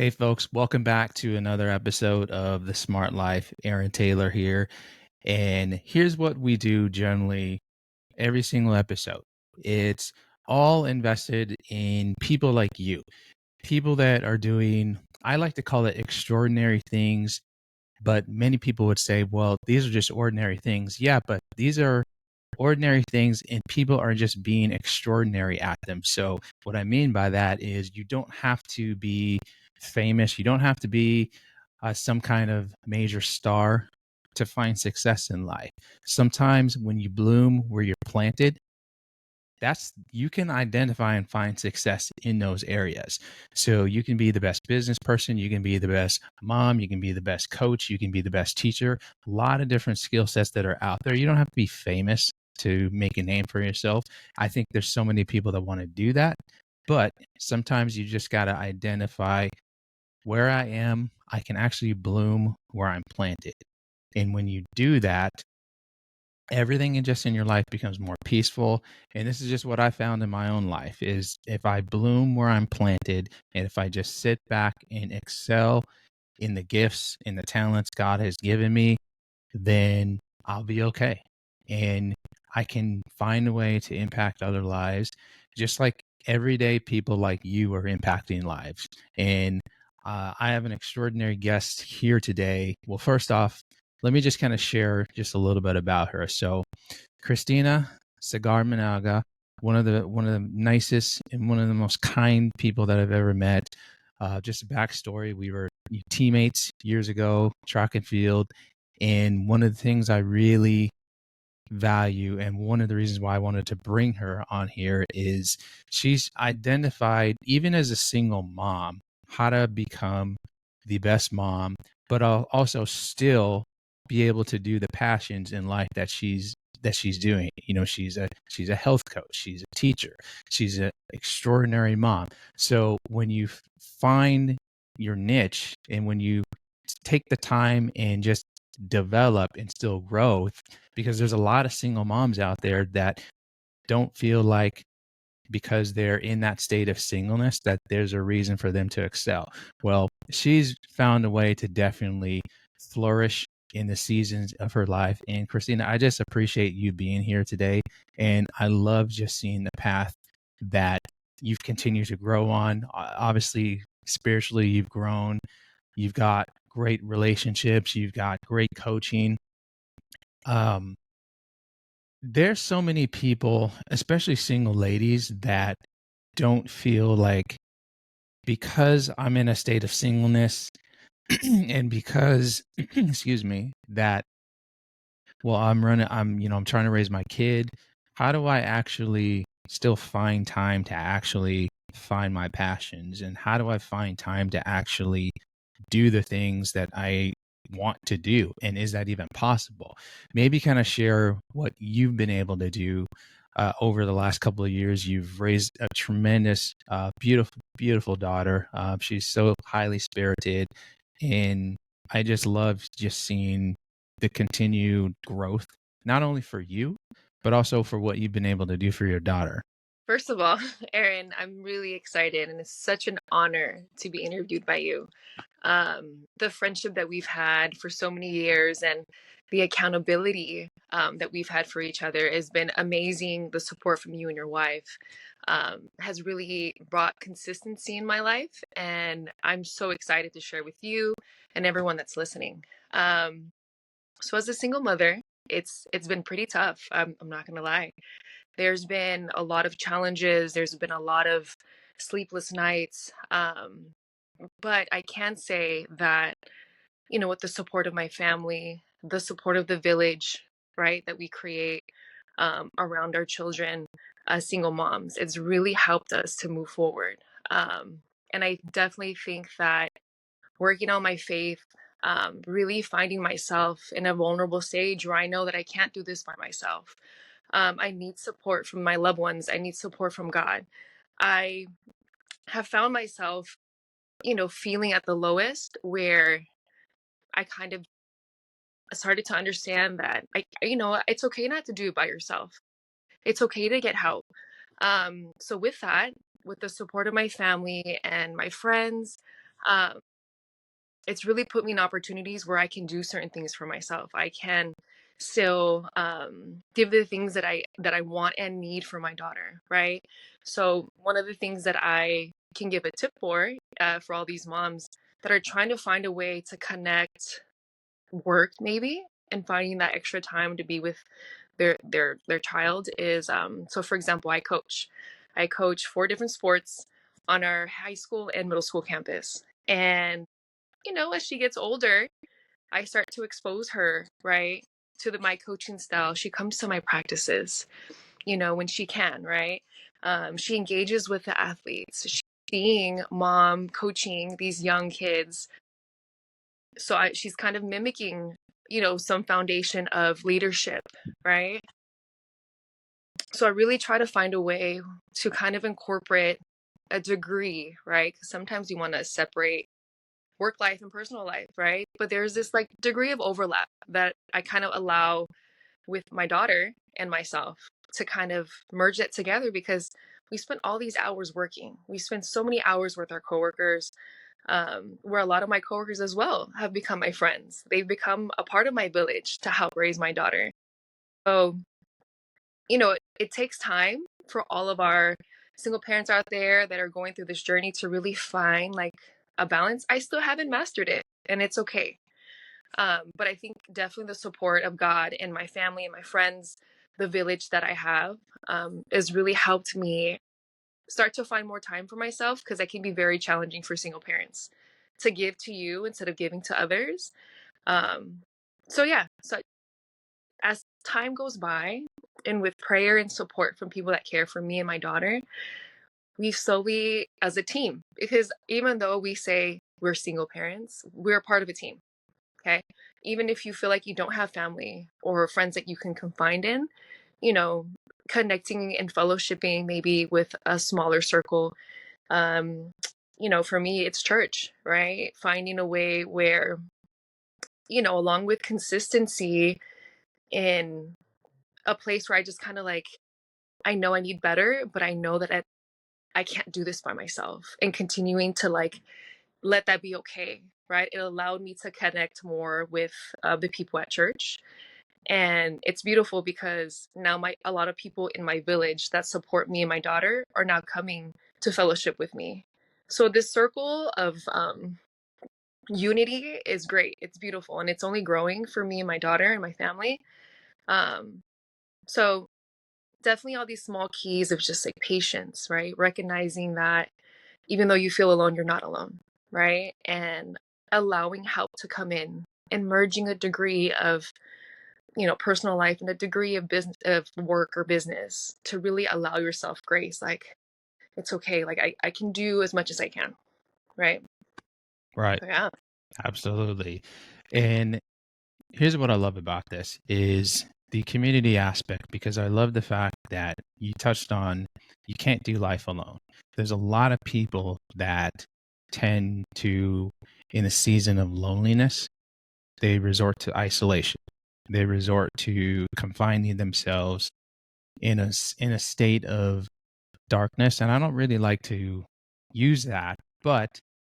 Hey, folks, welcome back to another episode of The Smart Life. Aaron Taylor here. And here's what we do generally every single episode it's all invested in people like you, people that are doing, I like to call it extraordinary things. But many people would say, well, these are just ordinary things. Yeah, but these are ordinary things and people are just being extraordinary at them. So what I mean by that is you don't have to be famous. You don't have to be some kind of major star to find success in life. Sometimes when you bloom where you're planted, that's you can identify and find success in those areas. So you can be the best business person, you can be the best mom, you can be the best coach, you can be the best teacher. A lot of different skill sets that are out there. You don't have to be famous to make a name for yourself. I think there's so many people that want to do that, but sometimes you just got to identify where I am. I can actually bloom where I'm planted. And when you do that, everything in your life becomes more peaceful. And this is just what I found in my own life is if I bloom where I'm planted and if I just sit back and excel in the gifts and the talents God has given me, then I'll be okay. And I can find a way to impact other lives, just like everyday people like you are impacting lives. And I have an extraordinary guest here today. Well, first off, let me just kind of share just a little bit about her. So, Christina Sagarminaga, one of the nicest and one of the most kind people that I've ever met. Just a backstory: we were teammates years ago, track and field, and one of the things I really value, and one of the reasons why I wanted to bring her on here, is she's identified, even as a single mom, how to become the best mom, but also still be able to do the passions in life that she's doing. You know, she's a health coach, she's a teacher, she's an extraordinary mom. So when you find your niche and when you take the time and just develop and still grow, because there's a lot of single moms out there that don't feel like because they're in that state of singleness that there's a reason for them to excel. Well, she's found a way to definitely flourish in the seasons of her life. And Christina, I just appreciate you being here today. And I love just seeing the path that you've continued to grow on. Obviously, spiritually, you've grown. You've got great relationships. You've got great coaching. Um, there's so many people, especially single ladies, that don't feel like because I'm in a state of singleness and because, excuse me, that, well, I'm trying to raise my kid. How do I actually still find time to actually find my passions? And how do I find time to actually do the things that I want to do? And is that even possible? Maybe kind of share what you've been able to do over the last couple of years. You've raised a tremendous, beautiful, beautiful daughter. She's so highly spirited. And I just love just seeing the continued growth, not only for you, but also for what you've been able to do for your daughter. First of all, Aaron, I'm really excited and it's such an honor to be interviewed by you. The friendship that we've had for so many years and the accountability that we've had for each other has been amazing. The support from you and your wife has really brought consistency in my life. And I'm so excited to share with you and everyone that's listening. So as a single mother, it's been pretty tough. I'm not gonna lie. There's been a lot of challenges. There's been a lot of sleepless nights. But I can say that, with the support of my family, the support of the village, right, that we create around our children as single moms, it's really helped us to move forward. And I definitely think that working on my faith, really finding myself in a vulnerable stage where I know that I can't do this by myself. I need support from my loved ones. I need support from God. I have found myself, feeling at the lowest where I kind of started to understand that it's okay not to do it by yourself. It's okay to get help. So with that, with the support of my family and my friends, um, it's really put me in opportunities where I can do certain things for myself. I can still give the things that I want and need for my daughter, right? So one of the things that I can give a tip for all these moms that are trying to find a way to connect work maybe and finding that extra time to be with their child is so for example I coach 4 different sports on our high school and middle school campus. And as she gets older, I start to expose her, right, to my coaching style. She comes to my practices, when she can, right? She engages with the athletes. She's seeing mom coaching these young kids. So she's kind of mimicking, some foundation of leadership, right? So I really try to find a way to kind of incorporate a degree, right? Because sometimes you want to separate work life and personal life, right? But there's this like degree of overlap that I kind of allow with my daughter and myself to kind of merge it together because we spent all these hours working. We spent so many hours with our coworkers, where a lot of my coworkers as well have become my friends. They've become a part of my village to help raise my daughter. So, it takes time for all of our single parents out there that are going through this journey to really find like a balance. I still haven't mastered it, and it's okay. But I think definitely the support of God and my family and my friends, the village that I have, has really helped me start to find more time for myself because it can be very challenging for single parents to give to you instead of giving to others. Um, so yeah, so as time goes by and with prayer and support from people that care for me and my daughter, we slowly, as a team, because even though we say we're single parents, we're part of a team. Okay. Even if you feel like you don't have family or friends that you can confide in, you know, connecting and fellowshipping maybe with a smaller circle. Um, for me, it's church, right? Finding a way where, along with consistency in a place where I just kind of like, I know I need better, but I know that I can't do this by myself and continuing to like let that be okay, right? It allowed me to connect more with the people at church. And it's beautiful because now a lot of people in my village that support me and my daughter are now coming to fellowship with me. So this circle of unity is great. It's beautiful, and it's only growing for me and my daughter and my family. Um, so definitely all these small keys of just like patience, right? Recognizing that even though you feel alone, you're not alone, right? And allowing help to come in and merging a degree of, personal life and a degree of business, of work or business to really allow yourself grace. Like, it's okay. Like, I can do as much as I can, right? Right. So, yeah. Absolutely. And here's what I love about this is the community aspect, because I love the fact that you touched on you can't do life alone. There's a lot of people that tend to, in a season of loneliness, they resort to isolation. They resort to confining themselves in a state of darkness. And I don't really like to use that, but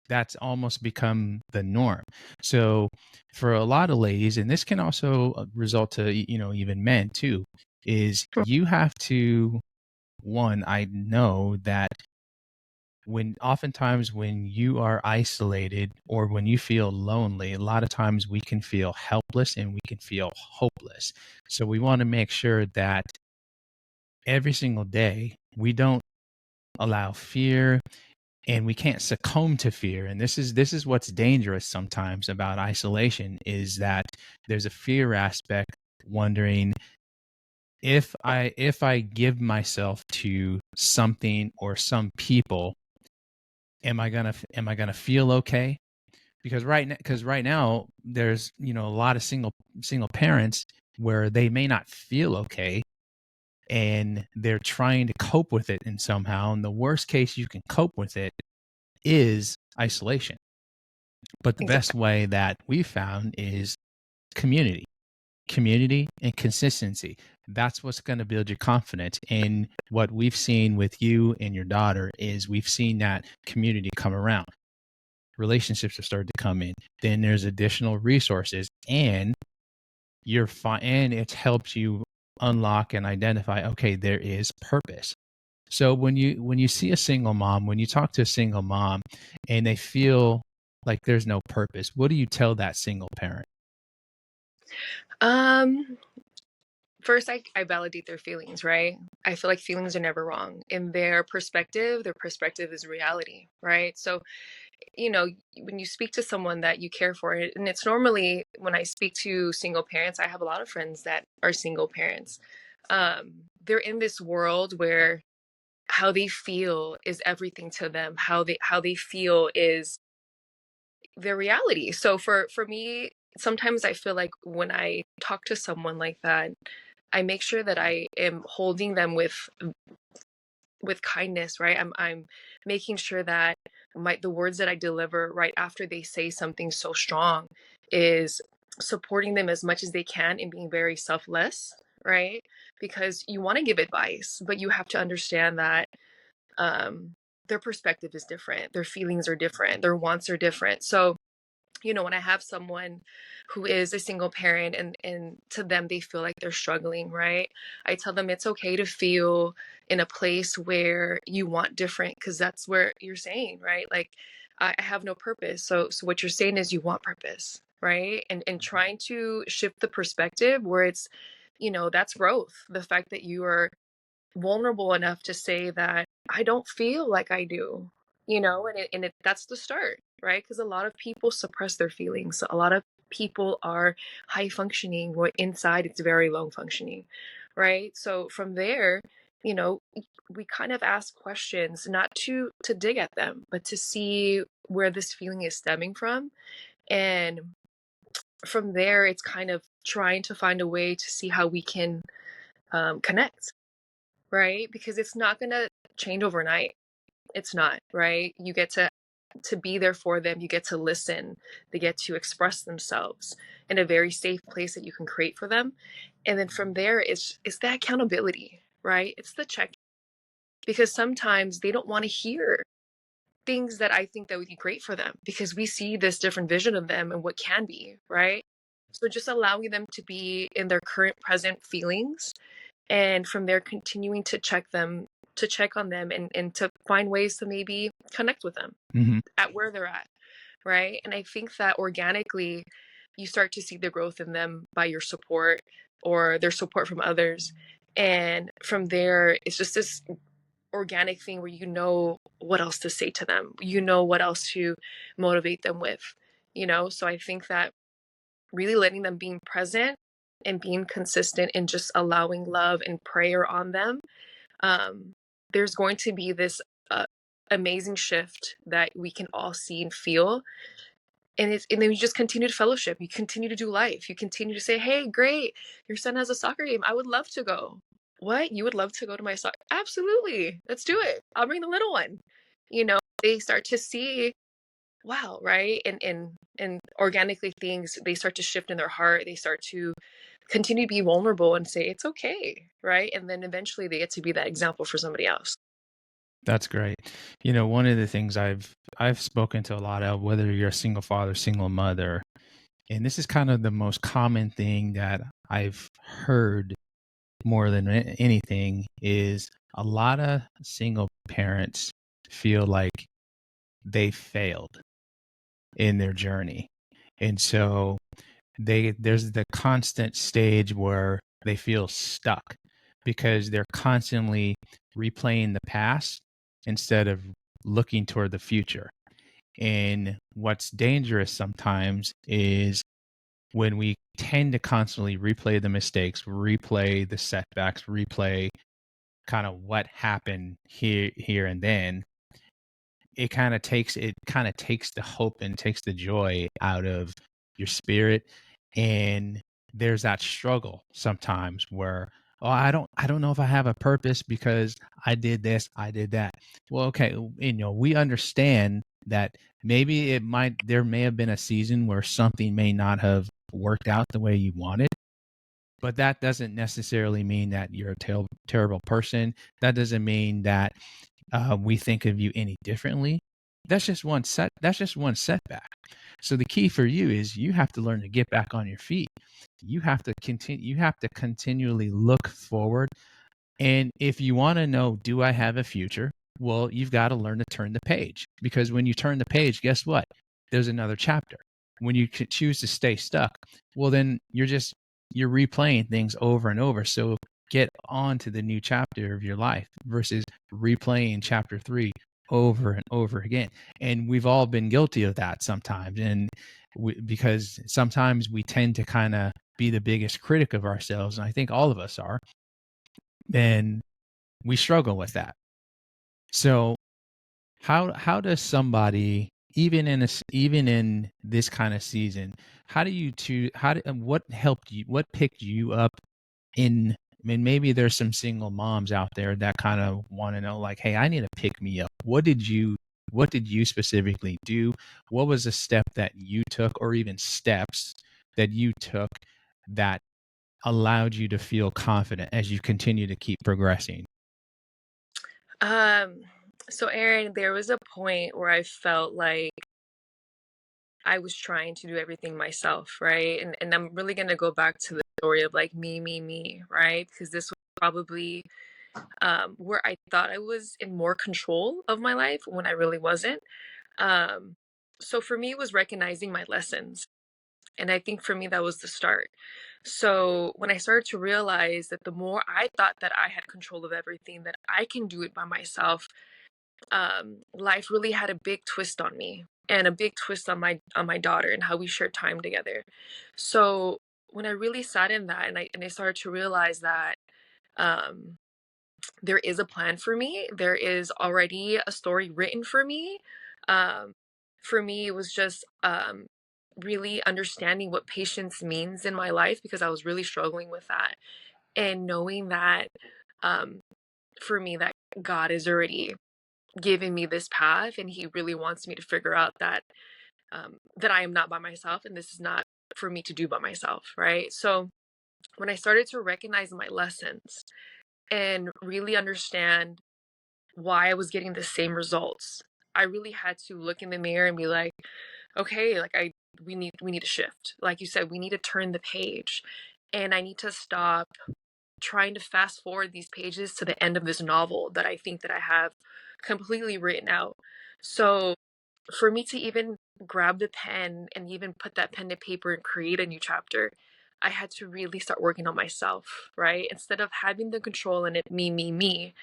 that's almost become the norm. So for a lot of ladies, and this can also result to, even men too, is you have to, one, I know that oftentimes when you are isolated or when you feel lonely, a lot of times we can feel helpless and we can feel hopeless. So we want to make sure that every single day we don't allow fear, and we can't succumb to fear. And this is what's dangerous sometimes about isolation, is that there's a fear aspect, wondering if I give myself to something or some people, am I gonna feel okay? Because right now there's a lot of single parents where they may not feel okay, and they're trying to cope with it in somehow. And the worst case you can cope with it is isolation. But the best Exactly. way that we found is community, community and consistency. That's what's going to build your confidence. And what we've seen with you and your daughter is we've seen that community come around. relationships have started to come in. Then there's additional resources, and you're fine, and it's helped you unlock and identify, okay, there is purpose. So when you see a single mom, when you talk to a single mom and they feel like there's no purpose, what do you tell that single parent? Um, First, I validate their feelings, right? I feel like feelings are never wrong. In their perspective is reality, right? So, when you speak to someone that you care for, and it's normally when I speak to single parents, I have a lot of friends that are single parents. They're in this world where how they feel is everything to them. How they feel is their reality. So for me, sometimes I feel like when I talk to someone like that, I make sure that I am holding them with kindness, right? I'm making sure that the words that I deliver right after they say something so strong is supporting them as much as they can and being very selfless, right? Because you want to give advice, but you have to understand that um their perspective is different, their feelings are different, their wants are different. So when I have someone who is a single parent and to them they feel like they're struggling, right? I tell them it's okay to feel in a place where you want different, because that's where you're saying, right? Like I have no purpose. So what you're saying is you want purpose, right? And trying to shift the perspective where it's, that's growth. The fact that you are vulnerable enough to say that I don't feel like I do, that's the start, right? Because a lot of people suppress their feelings. A lot of people are high functioning, where inside it's very low functioning, right? So from there, you know, we kind of ask questions not to dig at them, but to see where this feeling is stemming from. And from there, it's kind of trying to find a way to see how we can connect, right? Because it's not going to change overnight. It's not, right? You get to be there for them, you get to listen, they get to express themselves in a very safe place that you can create for them. And then from there it's that accountability, right? It's the check, because sometimes they don't want to hear things that I think that would be great for them, because we see this different vision of them and what can be, right? So just allowing them to be in their current present feelings, and from there continuing to check on them, and to find ways to maybe connect with them Hmm. at where they're at, right? And I think that organically you start to see the growth in them by your support or their support from others. And from there it's just this organic thing where what else to say to them, what else to motivate them with, so I think that really letting them, being present and being consistent and just allowing love and prayer on them, um, there's going to be this amazing shift that we can all see and feel. And then you just continue to fellowship, you continue to do life, you continue to say, hey, great, your son has a soccer game, I would love to go. What, you would love to go to my soccer? Absolutely, let's do it, I'll bring the little one. They start to see, wow, right? And organically things, they start to shift in their heart, they start to continue to be vulnerable and say it's okay, right? And then eventually they get to be that example for somebody else. That's great. One of the things I've spoken to a lot of, whether you're a single father, single mother, and this is kind of the most common thing that I've heard more than anything, is a lot of single parents feel like they failed in their journey. And so there's the constant stage where they feel stuck because they're constantly replaying the past instead of looking toward the future. And what's dangerous sometimes is when we tend to constantly replay the mistakes, replay the setbacks, replay kind of what happened here and then, it kind of takes the hope and takes the joy out of your spirit. And there's that struggle sometimes where, oh, I don't know if I have a purpose because I did this, I did that. Well, okay, we understand that maybe there may have been a season where something may not have worked out the way you wanted, but that doesn't necessarily mean that you're a terrible person. That doesn't mean that we think of you any differently. That's just one setback. So the key for you is you have to learn to get back on your feet. You have to continually look forward. And if you want to know, do I have a future? Well, you've got to learn to turn the page, because when you turn the page, guess what? There's another chapter. When you choose to stay stuck, well, then you're replaying things over and over. So get on to the new chapter of your life versus replaying chapter 3 over and over again. And we've all been guilty of that sometimes. And because sometimes we tend to kind of be the biggest critic of ourselves. And I think all of us are. And we struggle with that. So how does somebody, even in this kind of season, how do you choose, what helped you, what picked you up in, I mean, maybe there's some single moms out there that kind of want to know, like, hey, I need to pick me up. What did you specifically do? What was a step that you took, or even steps that you took that allowed you to feel confident as you continue to keep progressing? Um, so Aaron, there was a point where I felt like I was trying to do everything myself, right? And I'm really gonna go back to the story of like me, right? Because this was probably where I thought I was in more control of my life when I really wasn't. Um, so for me, it was recognizing my lessons. And I think for me, that was the start. So when I started to realize that the more I thought that I had control of everything, that I can do it by myself, life really had a big twist on me and a big twist on my daughter and how we shared time together. So when I really sat in that and I started to realize that um, there is a plan for me, there is already a story written for me. Um, for me, it was just really understanding what patience means in my life because I was really struggling with that and knowing that um, for me that God is already giving me this path and he really wants me to figure out that that I am not by myself and this is not for me to do by myself, right? So when I started to recognize my lessons and really understand why I was getting the same results, I really had to look in the mirror and be like, okay, like I we need to shift. Like you said, we need to turn the page. And I need to stop trying to fast forward these pages to the end of this novel that I think that I have completely written out. So for me to even grab the pen and even put that pen to paper and create a new chapter, I had to really start working on myself, right? Instead of having the control and it me,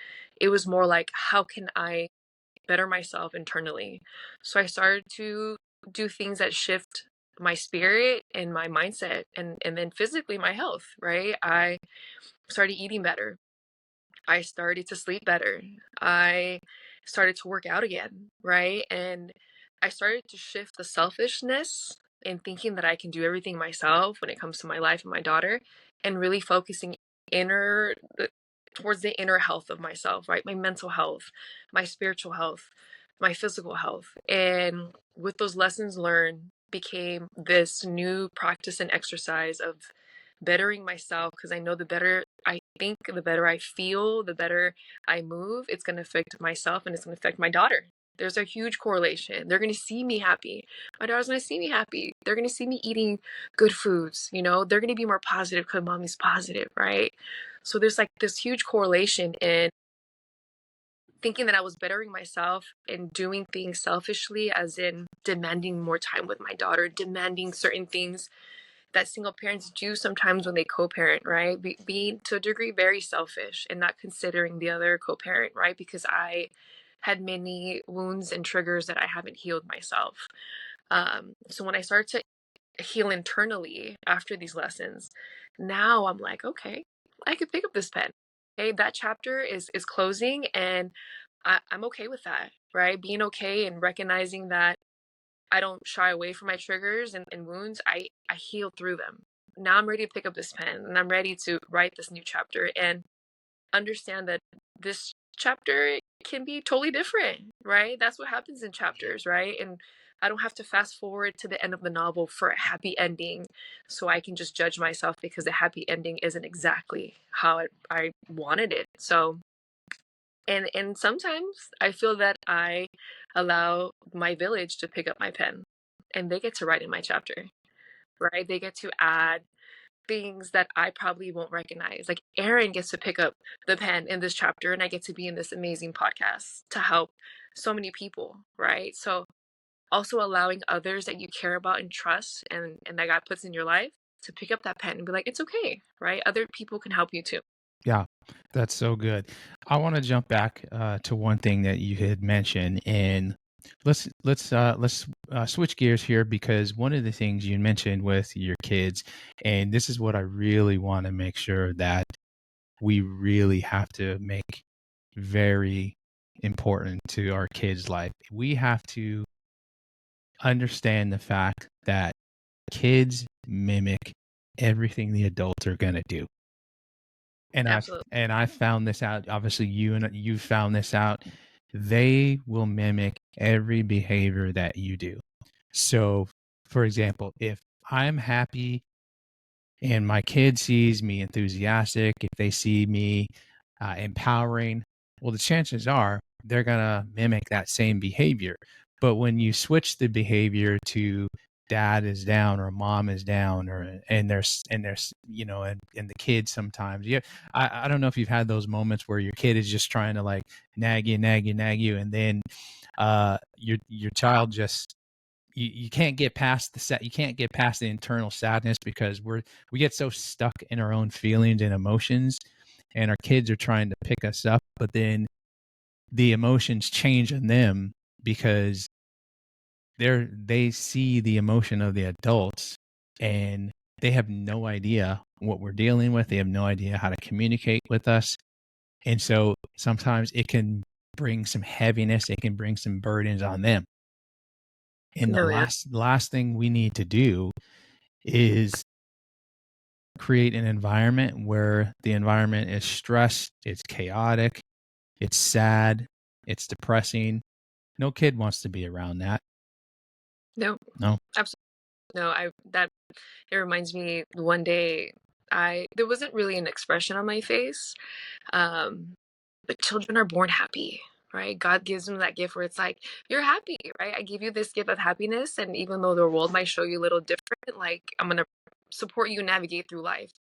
it was more like, how can I better myself internally? So I started to do things that shift my spirit and my mindset and then physically my health, right? I started eating better. I started to sleep better. I started to work out again, right? And I started to shift the selfishness and thinking that I can do everything myself when it comes to my life and my daughter, and really focusing inner towards the inner health of myself, right? My mental health, my spiritual health, my physical health. And with those lessons learned became this new practice and exercise of bettering myself because I know the better I think, the better I feel, the better I move, it's going to affect myself and it's going to affect my daughter. There's a huge correlation. They're going to see me happy. My daughter's going to see me happy. They're going to see me eating good foods. You know, they're going to be more positive because mommy's positive, right? So there's like this huge correlation in thinking that I was bettering myself and doing things selfishly, as in demanding more time with my daughter, demanding certain things that single parents do sometimes when they co-parent, right? Being to a degree very selfish and not considering the other co-parent, right? Because I had many wounds and triggers that I haven't healed myself. So when I started to heal internally after these lessons, now I'm like, okay, I could pick up this pen. Okay, that chapter is closing, and I'm okay with that, right? Being okay and recognizing that I don't shy away from my triggers and wounds. I heal through them. Now I'm ready to pick up this pen and I'm ready to write this new chapter and understand that this chapter can be totally different, right? That's what happens in chapters, right? And I don't have to fast forward to the end of the novel for a happy ending so I can just judge myself because the happy ending isn't exactly how I wanted it. So And sometimes I feel that I allow my village to pick up my pen and they get to write in my chapter, right? They get to add things that I probably won't recognize. Like Aaron gets to pick up the pen in this chapter, and I get to be in this amazing podcast to help so many people, right? So also allowing others that you care about and trust and that God puts in your life to pick up that pen and be like, it's okay, right? Other people can help you too. Yeah, that's so good. I want to jump back to one thing that you had mentioned, and let's switch gears here because one of the things you mentioned with your kids, and this is what I really want to make sure that we really have to make very important to our kids' life. We have to understand the fact that kids mimic everything the adults are going to do. And I've Absolutely. and I found this out. Obviously, you found this out. They will mimic every behavior that you do. So, for example, if I'm happy and my kid sees me enthusiastic, if they see me empowering, well, the chances are they're going to mimic that same behavior. But when you switch the behavior to dad is down or mom is down or and there's and the kid sometimes, yeah, I don't know if you've had those moments where your kid is just trying to like nag you and then your child just you can't get past you can't get past the internal sadness because we get so stuck in our own feelings and emotions, and our kids are trying to pick us up, but then the emotions change in them because they see the emotion of the adults, and they have no idea what we're dealing with. They have no idea how to communicate with us, and so sometimes it can bring some heaviness, it can bring some burdens on them. And the No, yeah. last thing we need to do is create an environment where the environment is stressed, it's chaotic, it's sad, it's depressing. No kid wants to be around that. No, No. absolutely. No, I that it reminds me one day I there wasn't really an expression on my face. Um, but children are born happy, right? God gives them that gift where it's like, you're happy, right? I give you this gift of happiness. And even though the world might show you a little different, like I'm going to support you navigate through life.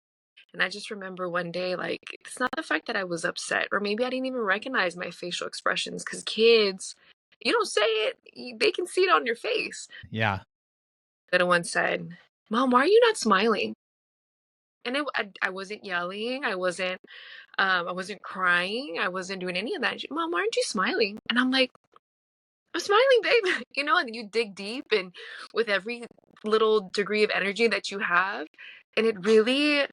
And I just remember one day, like, it's not the fact that I was upset, or maybe I didn't even recognize my facial expressions because kids, you don't say it, they can see it on your face. Yeah. Little one said, Mom, why are you not smiling? And I wasn't yelling. I wasn't crying. I wasn't doing any of that. Mom, why aren't you smiling? And I'm like, I'm smiling, babe. And you dig deep and with every little degree of energy that you have. And it really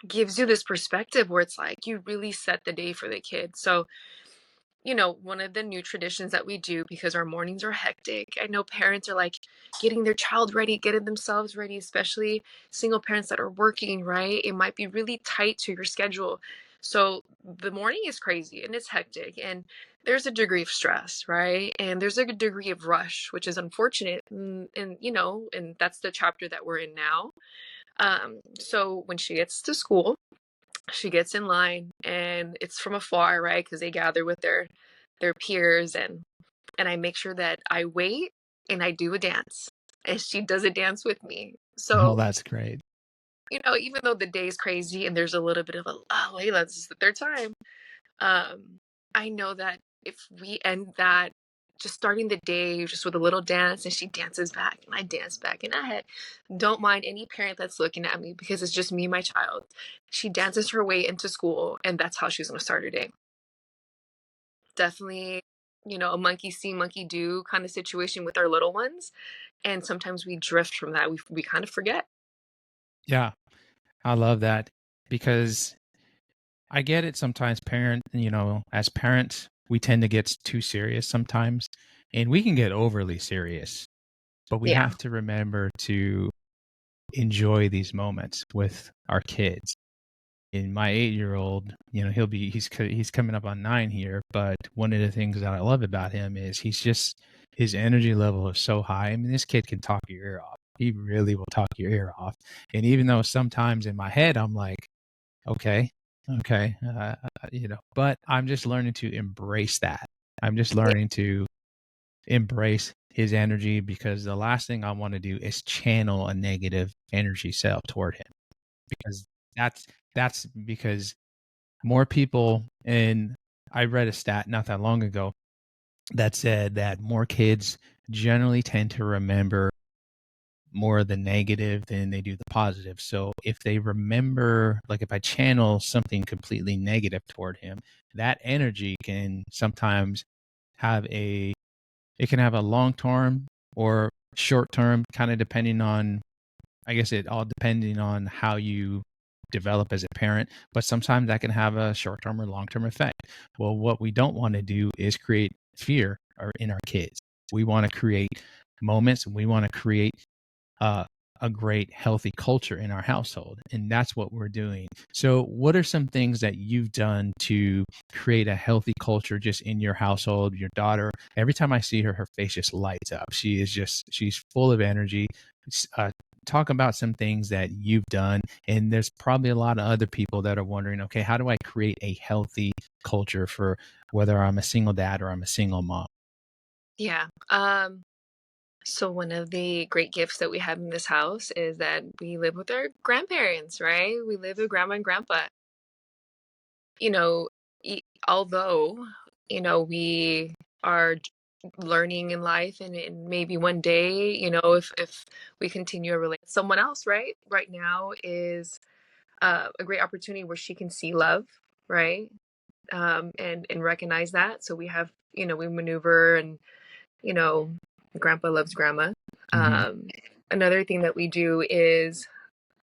gives you this perspective where it's like you really set the day for the kid. So one of the new traditions that we do because our mornings are hectic. I know parents are like getting their child ready, getting themselves ready, especially single parents that are working, right? It might be really tight to your schedule. So the morning is crazy and it's hectic and there's a degree of stress, right? And there's a degree of rush, which is unfortunate. And that's the chapter that we're in now. So when she gets to school, she gets in line and it's from afar, right? Because they gather with their peers and I make sure that I wait and I do a dance and she does a dance with me. Oh, So, that's great. even though the day is crazy and there's a little bit of a oh Layla, this is the third time. I know that if we end that just starting the day just with a little dance and she dances back and I dance back and don't mind any parent that's looking at me because it's just me and my child. She dances her way into school and that's how she's going to start her day. Definitely, a monkey see monkey do kind of situation with our little ones, and sometimes we drift from that. We kind of forget. Yeah. I love that because I get it sometimes as parents, we tend to get too serious sometimes and we can get overly serious, but we Yeah. have to remember to enjoy these moments with our kids. In my 8-year-old, he's coming up on 9 here, but one of the things that I love about him is his energy level is so high. I mean, this kid can talk your ear off. He really will talk your ear off. And even though sometimes in my head I'm like, okay, but I'm just learning to embrace that. I'm just Yeah. learning to embrace his energy, because the last thing I want to do is channel a negative energy cell toward him, because that's because more people, and I read a stat not that long ago that said that more kids generally tend to remember more of the negative than they do the positive. So if they remember, like if I channel something completely negative toward him, that energy can sometimes have a it can have a long term or short term, kind of depending on, I guess it all depending on how you develop as a parent, but sometimes that can have a short term or long term effect. Well, what we don't want to do is create fear in our kids. We want to create moments, and we want to create uh, a great healthy culture in our household, and that's what we're doing. So what are some things that you've done to create a healthy culture just in your household? Your daughter, every time I see her, her face just lights up. She's full of energy. uh, Talk about some things that you've done, and there's probably a lot of other people that are wondering, okay, how do I create a healthy culture for whether I'm a single dad or I'm a single mom? Yeah. So one of the great gifts that we have in this house is that we live with our grandparents, right? We live with grandma and grandpa. You know, although, we are learning in life, and maybe one day, if we continue a relate someone else, right? Right now is a great opportunity where she can see love, right? And recognize that. So we have, we maneuver, and you know, grandpa loves grandma. Hmm. Um, Another thing that we do is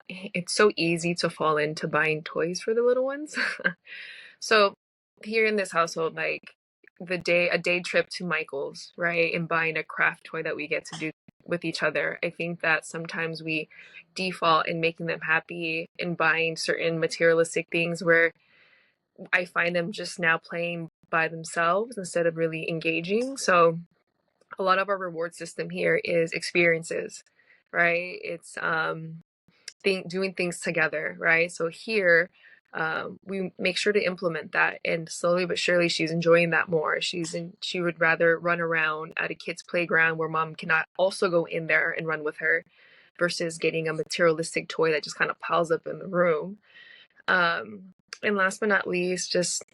it's so easy to fall into buying toys for the little ones. So here in this household, like a day trip to Michael's, right, and buying a craft toy that we get to do with each other. I think that sometimes we default in making them happy and buying certain materialistic things where I find them just now playing by themselves instead of really engaging. So a lot of our reward system here is experiences, right? It's doing things together, right? So here, we make sure to implement that, and slowly but surely, she's enjoying that more. She would rather run around at a kid's playground where mom cannot also go in there and run with her, versus getting a materialistic toy that just kind of piles up in the room. And last but not least, just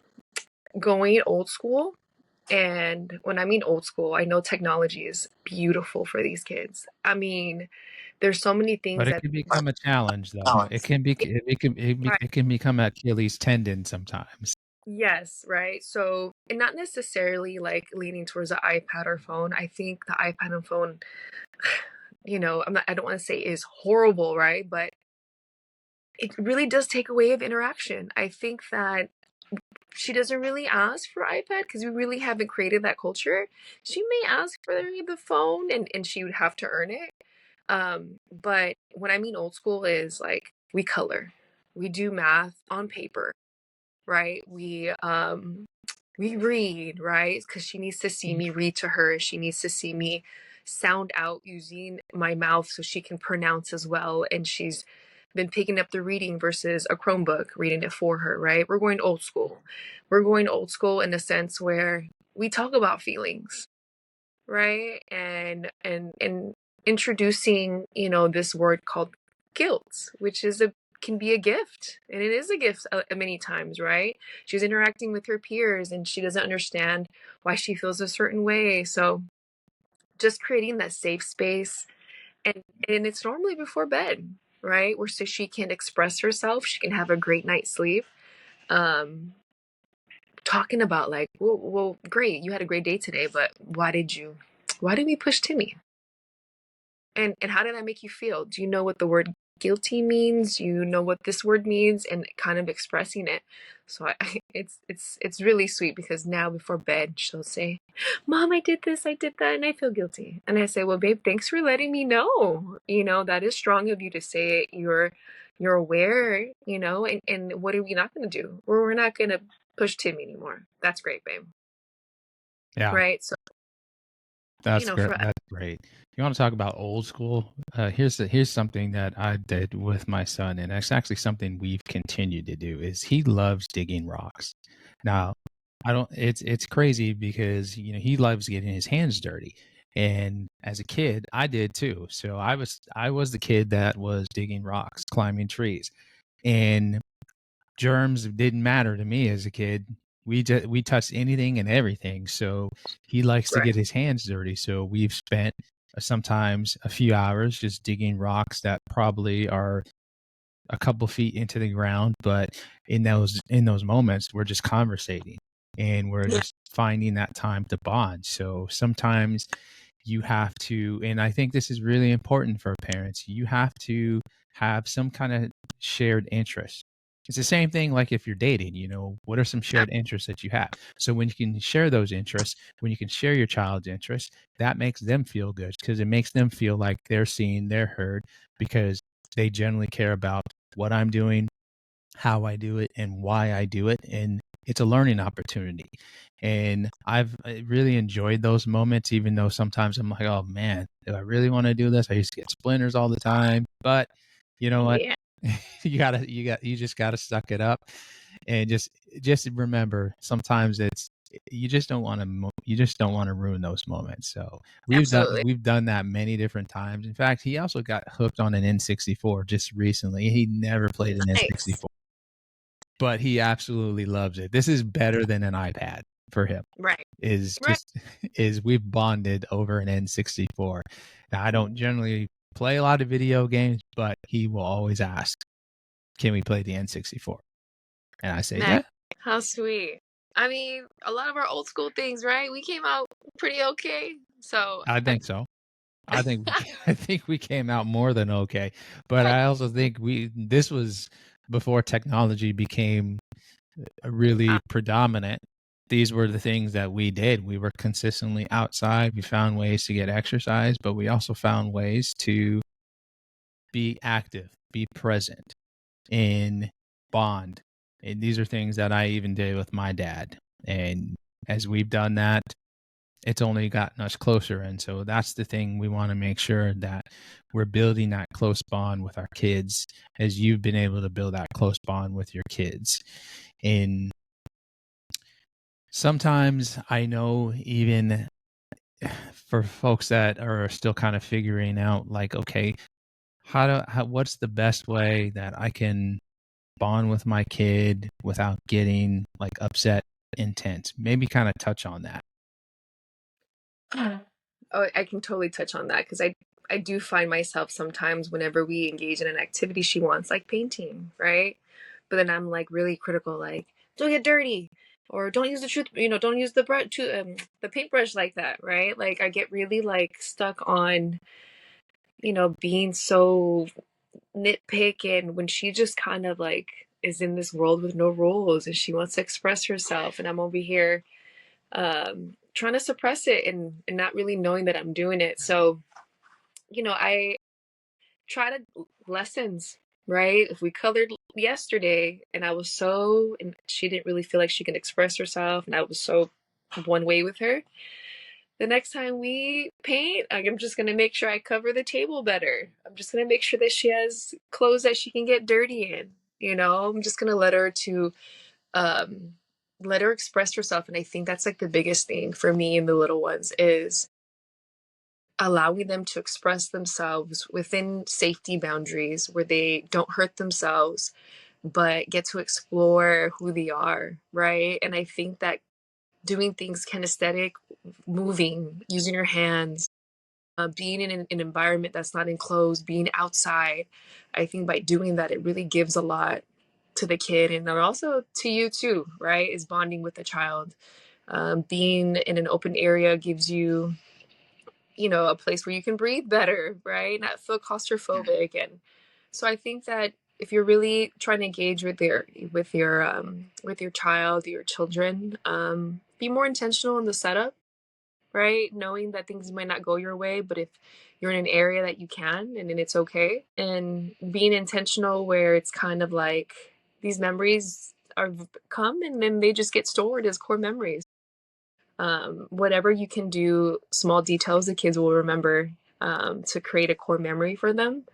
going old school. And when I mean old school, I know technology is beautiful for these kids. I mean, there's so many But things it that can become a challenge, though. It balance. can be Yeah, right. it can become Achilles tendon sometimes. Yes, right. So, and not necessarily like leaning towards the iPad or phone. I think the iPad and phone, I don't want to say is horrible, right? But it really does take away of interaction. I think that she doesn't really ask for iPad because we really haven't created that culture. She may ask for the phone, and she would have to earn it. But when I mean old school is like we color, we do math on paper, right? We read, right? Because she needs to see me read to her. She needs to see me sound out using my mouth so she can pronounce as well. And she's been picking up the reading versus a Chromebook reading it for her, right? We're going old school. We're going old school in a sense where we talk about feelings, right? And introducing, this word called guilt, which is a can be a gift, and it is a gift many times, right? She's interacting with her peers and she doesn't understand why she feels a certain way. So just creating that safe space, and it's normally before bed, right? Where so she can express herself, she can have a great night's sleep. Um, Talking about like, well, great, you had a great day today, but why did we push Timmy? And how did that make you feel? Do you know what the word guilty means? Do you know what this word means? And kind of expressing it. So it's really sweet because now before bed she'll say, "Mom, I did this, I did that, and I feel guilty." And I say, "Well, babe, thanks for letting me know. That is strong of you to say it. You're aware, and what are we not gonna do? We're not gonna push Tim anymore. That's great, babe. Yeah. Right? So you That's know, great. for That's great. You want to talk about old school? Here's something that I did with my son, and it's actually something we've continued to do. Is he loves digging rocks. Now, I don't. It's crazy because he loves getting his hands dirty, and as a kid, I did too. So I was the kid that was digging rocks, climbing trees, and germs didn't matter to me as a kid. We touched anything and everything. So he likes to right. get his hands dirty. So we've spent sometimes a few hours just digging rocks that probably are a couple feet into the ground, but in those moments we're just conversating and we're Yeah, just finding that time to bond. So sometimes you have to, and I think this is really important for parents, you have to have some kind of shared interest. It's the same thing like if you're dating, what are some shared interests that you have? So when you can share those interests, when you can share your child's interests, that makes them feel good because it makes them feel like they're seen, they're heard, because they generally care about what I'm doing, how I do it, and why I do it. And it's a learning opportunity. And I really enjoyed those moments, even though sometimes I'm like, oh man, do I really want to do this? I used to get splinters all the time. But you know what? yeah, You just gotta suck it up and just remember sometimes you just don't want to you just don't want to ruin those moments. So absolutely. we've done that many different times. In fact, he also got hooked on an N64 just recently. He never played an Nice. N64, but he absolutely loves it. This is better than an iPad for him. Right. Is Right. just is we've bonded over an N64. Now I don't generally play a lot of video games, but he will always ask, "Can we play the N64?" And I say, Nice. "Yeah, How sweet. I mean, a lot of our old school things, right? We came out pretty okay. So I I think so." I think I think we came out more than okay, but right. I also think we this was before technology became really predominant. These were the things that we did. We were consistently outside. We found ways to get exercise, but we also found ways to be active, be present, and bond. And these are things that I even did with my dad. And as we've done that, it's only gotten us closer. And so that's the thing we want to make sure that we're building that close bond with our kids as you've been able to build that close bond with your kids. And sometimes I know even for folks that are still kind of figuring out like, okay, what's the best way that I can bond with my kid without getting like upset, intense? Maybe kind of touch on that. Oh, I can totally touch on that because I do find myself sometimes whenever we engage in an activity she wants, like painting, right? But then I'm like really critical, like don't get dirty, or don't use the truth, don't use the brush to the paintbrush like that, right? Like I get really like stuck on being so nitpick, and when she just kind of like is in this world with no rules and she wants to express herself, and I'm over here trying to suppress it and not really knowing that I'm doing it. So I try to lessons, right? If we colored yesterday and and she didn't really feel like she could express herself and I was so one way with her, the next time we paint, I'm just going to make sure I cover the table better. I'm just going to make sure that she has clothes that she can get dirty in. I'm just going to um let her express herself, and I think that's like the biggest thing for me and the little ones is allowing them to express themselves within safety boundaries where they don't hurt themselves but get to explore who they are, right? And I think that doing things kinesthetic, moving, using your hands, being in an environment that's not enclosed, being outside, I think by doing that, it really gives a lot to the kid and also to you too, right? Is bonding with the child. Being in an open area gives you, a place where you can breathe better, right? Not feel claustrophobic. And so I think that if you're really trying to engage with your child, your children, be more intentional in the setup, right? Knowing that things might not go your way, but if you're in an area that you can and then it's okay. And being intentional where it's kind of like these memories are come and then they just get stored as core memories. Whatever you can do, small details the kids will remember, to create a core memory for them.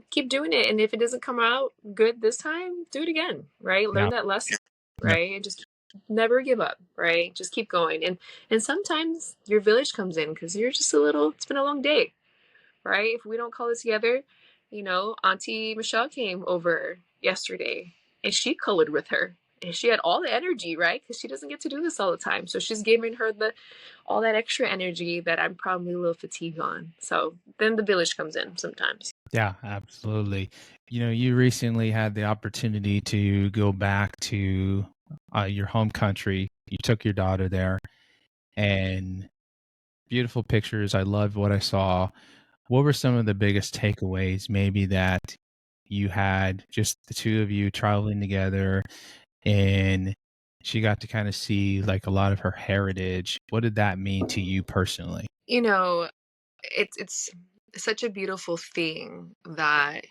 Keep doing it, and if it doesn't come out good this time, do it again, right? Learn Yeah. that lesson, Yeah. right? And just never give up, right? Just keep going. And sometimes your village comes in because you're just a little, it's been a long day, right? If we don't call it together, Auntie Michelle came over yesterday and she colored with her. And she had all the energy, right? Because she doesn't get to do this all the time. So she's giving her the all that extra energy that I'm probably a little fatigued on. So then the village comes in sometimes. Yeah, absolutely. You recently had the opportunity to go back to your home country. You took your daughter there, and beautiful pictures. I loved what I saw. What were some of the biggest takeaways, maybe that you had just the two of you traveling together, and she got to kind of see like a lot of her heritage? What did that mean to you personally? You know, it's such a beautiful thing that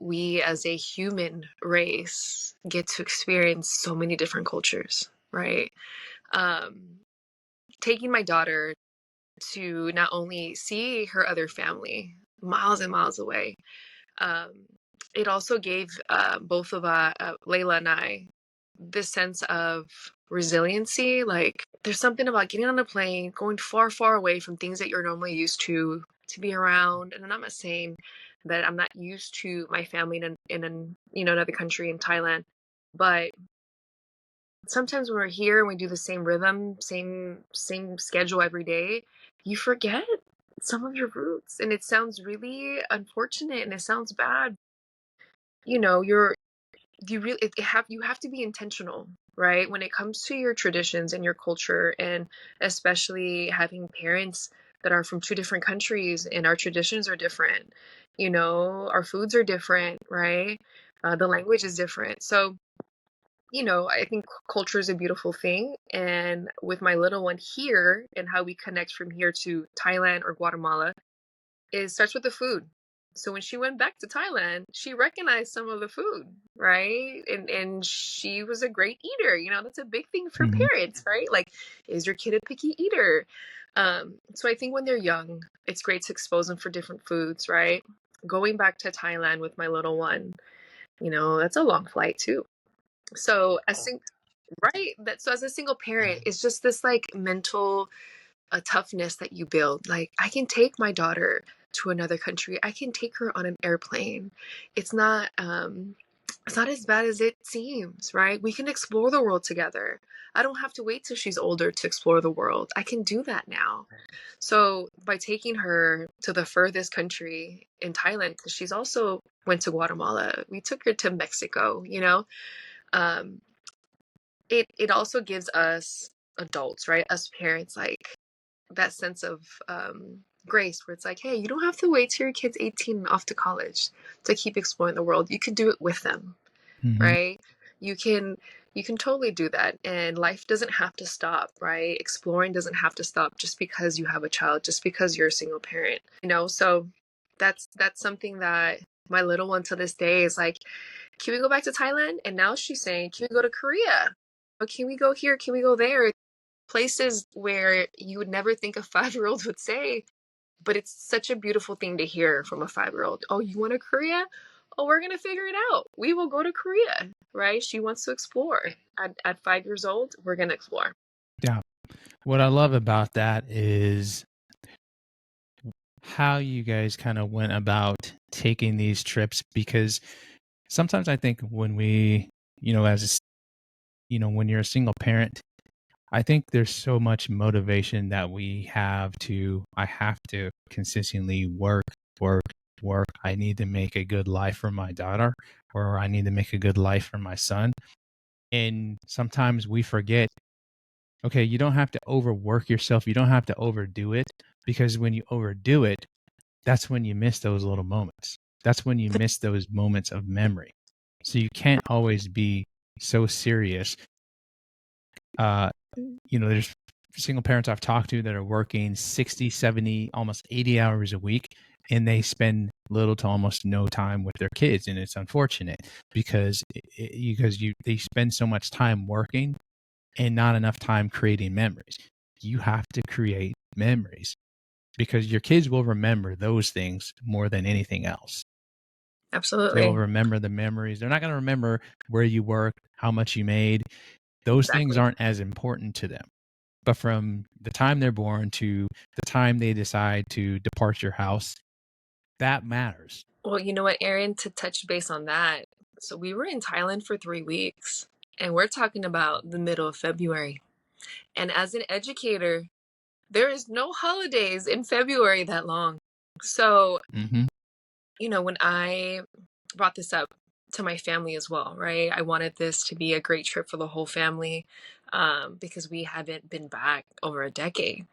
we as a human race get to experience so many different cultures, right? um Taking my daughter to not only see her other family miles and miles away, um it also gave both of Layla and I this sense of resiliency. Like, there's something about getting on a plane, going far, far away from things that you're normally used to be around. And I'm not saying that I'm not used to my family in another country in Thailand, but sometimes when we're here and we do the same rhythm, same schedule every day, you forget some of your roots, and it sounds really unfortunate and it sounds bad. You're you really you have to be intentional, right, when it comes to your traditions and your culture, and especially having parents that are from two different countries and our traditions are different. Our foods are different, right? The language is different. So I think culture is a beautiful thing, and with my little one here and how we connect from here to Thailand or Guatemala, it starts with the food. So when she went back to Thailand, she recognized some of the food, right? And she was a great eater. That's a big thing for Hmm. parents, right? Like, is your kid a picky eater? So I think when they're young, it's great to expose them for different foods, right? Going back to Thailand with my little one, that's a long flight too. So right, that so as a single parent, it's just this like mental a toughness that you build. Like, I can take my daughter to another country. I can take her on an airplane. It's not it's not as bad as it seems, right? We can explore the world together. I don't have to wait till she's older to explore the world. I can do that now. So by taking her to the furthest country in Thailand, because she's also went to Guatemala, we took her to Mexico, um, it also gives us adults, right? Us parents, like that sense of grace where it's like, hey, you don't have to wait till your kid's 18 and off to college to keep exploring the world. You can do it with them, Hmm. right? You can you can totally do that, and life doesn't have to stop, right? Exploring doesn't have to stop just because you have a child, just because you're a single parent, so that's something that my little one to this day is like, can we go back to Thailand? And now she's saying, can we go to Korea? Or can we go here? Can we go there? Places where you would never think a 5-year-old would say, but it's such a beautiful thing to hear from a 5-year-old. Oh, you want to Korea? Oh, we're going to figure it out. We will go to Korea, right? She wants to explore. At 5 years old, we're going to explore. Yeah. What I love about that is how you guys kind of went about taking these trips, because sometimes I think when we, as when you're a single parent, I think there's so much motivation that I have to consistently work, work, work. I need to make a good life for my daughter, or I need to make a good life for my son. And sometimes we forget, okay, you don't have to overwork yourself. You don't have to overdo it, because when you overdo it, that's when you miss those little moments. That's when you miss those moments of memory. So you can't always be so serious. Uh, there's single parents I've talked to that are working 60, 70, almost 80 hours a week, and they spend little to almost no time with their kids. And it's unfortunate because they spend so much time working, and not enough time creating memories. You have to create memories because your kids will remember those things more than anything else. They will Absolutely. remember the memories. They're not going to remember where you worked, how much you made. Those things Exactly. aren't as important to them. But from the time they're born to the time they decide to depart your house, that matters. Well, you know what, Aaron, to touch base on that. So we were in Thailand for 3 weeks, and we're talking about the middle of February. And as an educator, there is no holidays in February that long. So, Hmm. when I brought this up to my family as well, right? I wanted this to be a great trip for the whole family, because we haven't been back over a decade.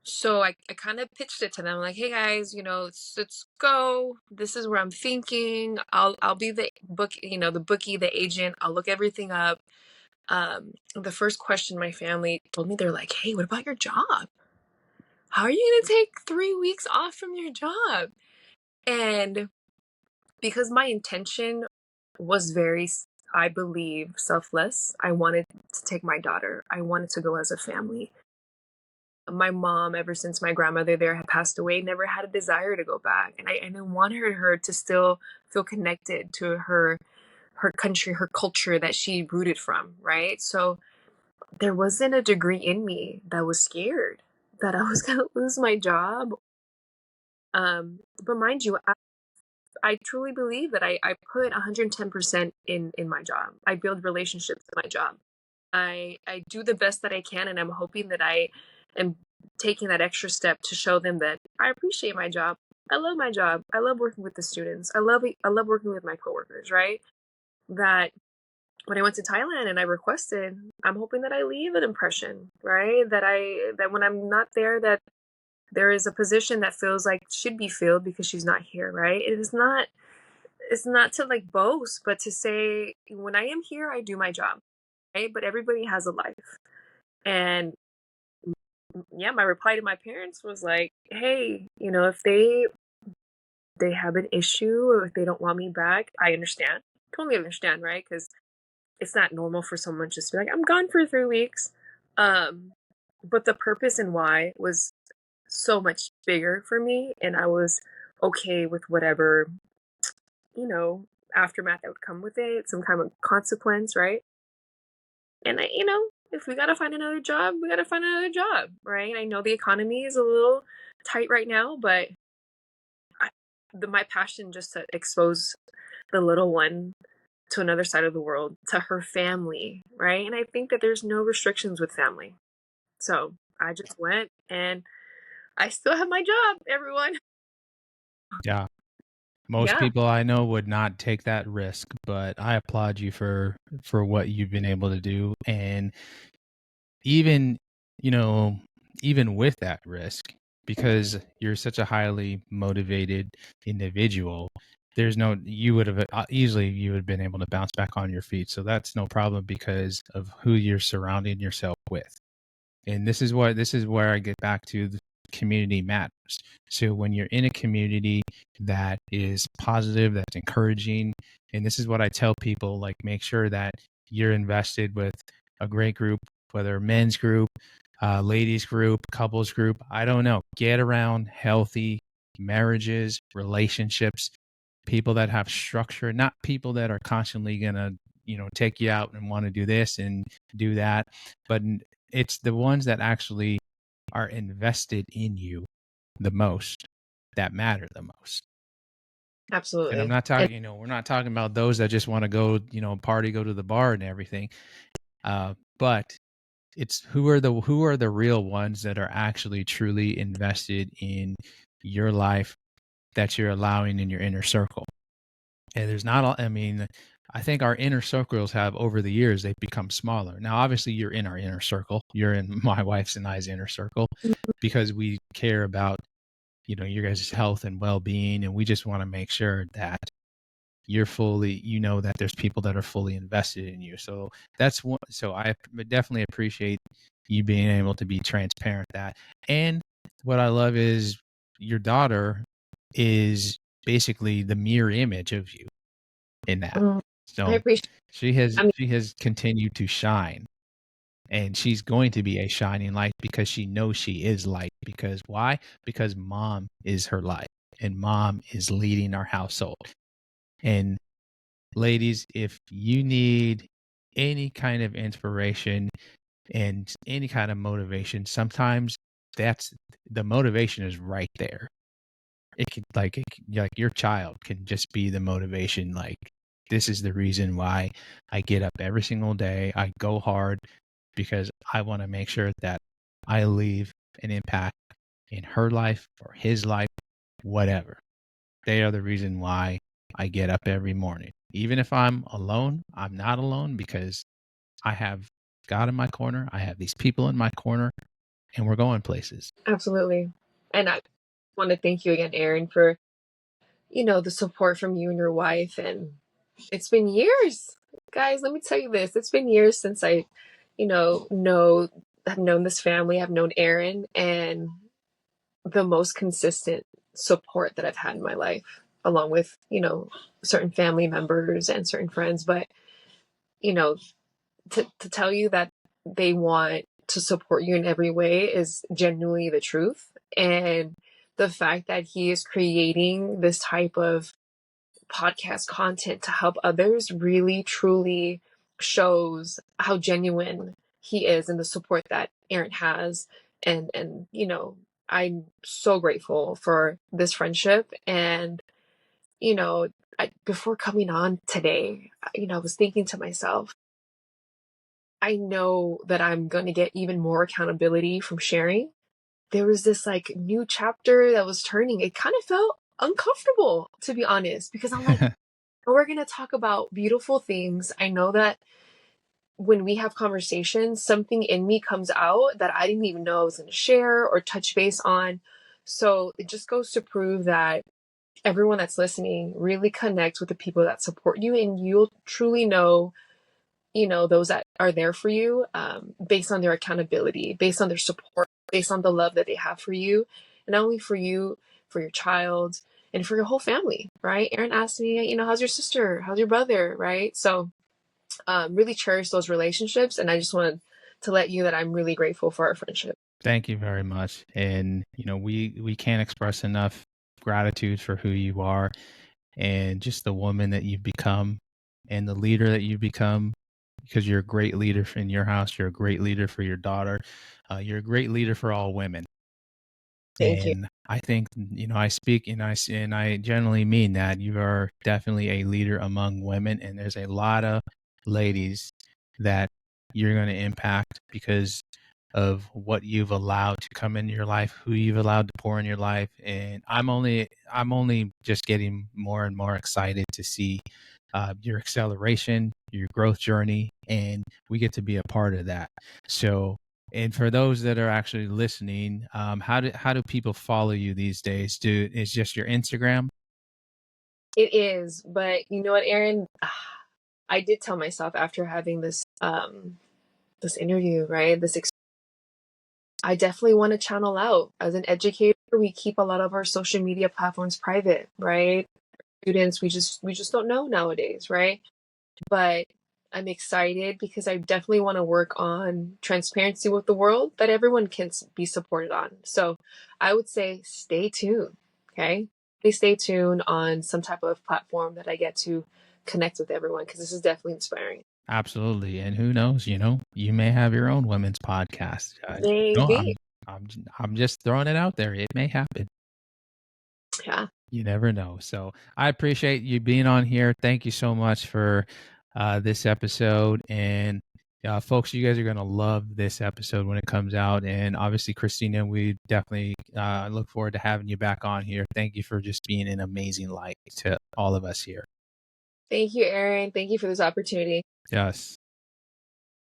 So I kind of pitched it to them like, hey guys, let's go. This is where I'm thinking. I'll be the the bookie, the agent. I'll look everything up. The first question my family told me, they're like, hey, what about your job? How are you gonna take 3 weeks off from your job? And because my intention was very, I believe, selfless, I wanted to take my daughter. I wanted to go as a family. My mom, ever since my grandmother there had passed away, never had a desire to go back, and I wanted her to still feel connected to her country, her culture that she rooted from, right? So there wasn't a degree in me that was scared that I was gonna lose my job. But mind you, I truly believe that I put 110% in my job. I build relationships in my job. I do the best that I can, and I'm hoping that I am taking that extra step to show them that I appreciate my job. I love my job. I love working with the students. I love working with my coworkers, right? That when I went to Thailand and I requested, I'm hoping that I leave an impression, right? That when I'm not there, that there is a position that feels like should be filled because she's not here, right? It's not to like boast, but to say when I am here, I do my job, right? But everybody has a life. And yeah, my reply to my parents was like, hey, if they have an issue or if they don't want me back, I understand. Totally understand, right? Because it's not normal for someone just to be like, I'm gone for 3 weeks. Um, but the purpose and why was so much bigger for me, and I was okay with whatever, you know, aftermath that would come with it, some kind of consequence, right? And if we gotta find another job, we gotta find another job, right? I know the economy is a little tight right now, but my passion just to expose the little one to another side of the world, to her family, right? And I think that there's no restrictions with family. So I just went, and I still have my job, everyone. Yeah. Most Yeah, people I know would not take that risk, but I applaud you for what you've been able to do. And even, you know, even with that risk, because you're such a highly motivated individual, there's no, you would have easily, you would have been able to bounce back on your feet. So that's no problem because of who you're surrounding yourself with. And this is where I get back to the community matters. So when you're in a community that is positive, that's encouraging, and this is what I tell people, like make sure that you're invested with a great group, whether men's group, ladies group, couples group, I don't know. Get around healthy marriages, relationships, people that have structure, not people that are constantly gonna, take you out and want to do this and do that, but it's the ones that actually are invested in you the most that matter the most. And I'm absolutely. not And talking, we're not talking about those that just want to go, party, go to the bar and everything. But it's who are the real ones that are actually truly invested in your life that you're allowing in your inner circle. And there's not all, I mean, I think our inner circles have over the years, they've become smaller. Now, obviously, you're in our inner circle. You're in my wife's and I's inner circle because we care about, your guys' health and well being. And we just want to make sure that you're fully, that there's people that are fully invested in you. So that's one. So I definitely appreciate you being able to be transparent that. And what I love is your daughter is basically the mirror image of you in that. mm, I So appreciate. she has I mean, she has continued to shine. And she's going to be a shining light because she knows she is light. Because why? Because mom is her light and mom is leading our household. And ladies, if you need any kind of inspiration and any kind of motivation, sometimes that's the motivation is right there. It could like your child can just be the motivation. Like, this is the reason why I get up every single day. I go hard because I want to make sure that I leave an impact in her life or his life, whatever. They are the reason why I get up every morning. Even if I'm alone, I'm not alone because I have God in my corner. I have these people in my corner, and we're going places. Absolutely. And I want to thank you again, Aaron, for, the support from you and your wife. And it's been years, guys. Let me tell you this. It's been years since I, have known this family. I've known Aaron, and the most consistent support that I've had in my life, along with, certain family members and certain friends. But, you know, to tell you that they want to support you in every way is genuinely the truth. And the fact that he is creating this type of podcast content to help others really truly shows how genuine he is and the support that Aaron has. And I'm so grateful for this friendship. And before coming on today, I was thinking to myself, I know that I'm going to get even more accountability from sharing. There was this like new chapter that was turning. It kind of felt uncomfortable, to be honest, because I'm like, we're going to talk about beautiful things. I know that when we have conversations, something in me comes out that I didn't even know I was going to share or touch base on. So it just goes to prove that everyone that's listening really connect with the people that support you, and you'll truly know, those that are there for you, based on their accountability, based on their support, based on the love that they have for you, and not only for you, for your child, and for your whole family, right? Aaron asked me, how's your sister? How's your brother? Right? So, really cherish those relationships. And I just wanted to let you that I'm really grateful for our friendship. Thank you very much. And we can't express enough gratitude for who you are and just the woman that you've become and the leader that you've become, because you're a great leader in your house. You're a great leader for your daughter. You're a great leader for all women. Thank you. And I think, I speak and I generally mean that you are definitely a leader among women. And there's a lot of ladies that you're going to impact because of what you've allowed to come into your life, who you've allowed to pour in your life. And I'm only just getting more and more excited to see your acceleration, your growth journey, and we get to be a part of that. So, and for those that are actually listening, how do people follow you these days? Is just your Instagram? It is. But you know what, Aaron? I did tell myself after having this interview, right? I definitely want to channel out. As an educator, we keep a lot of our social media platforms private, right? Students, we just don't know nowadays, right? But I'm excited because I definitely want to work on transparency with the world that everyone can be supported on. So I would say stay tuned. Okay. Please stay tuned on some type of platform that I get to connect with everyone, because this is definitely inspiring. Absolutely. And who knows, you may have your own women's podcast. No, Maybe. I'm just throwing it out there. It may happen. Yeah. You never know. So I appreciate you being on here. Thank you so much for this episode. And folks, you guys are going to love this episode when it comes out. And obviously, Christina, we definitely look forward to having you back on here. Thank you for just being an amazing light to all of us here. Thank you, Aaron. Thank you for this opportunity. Yes.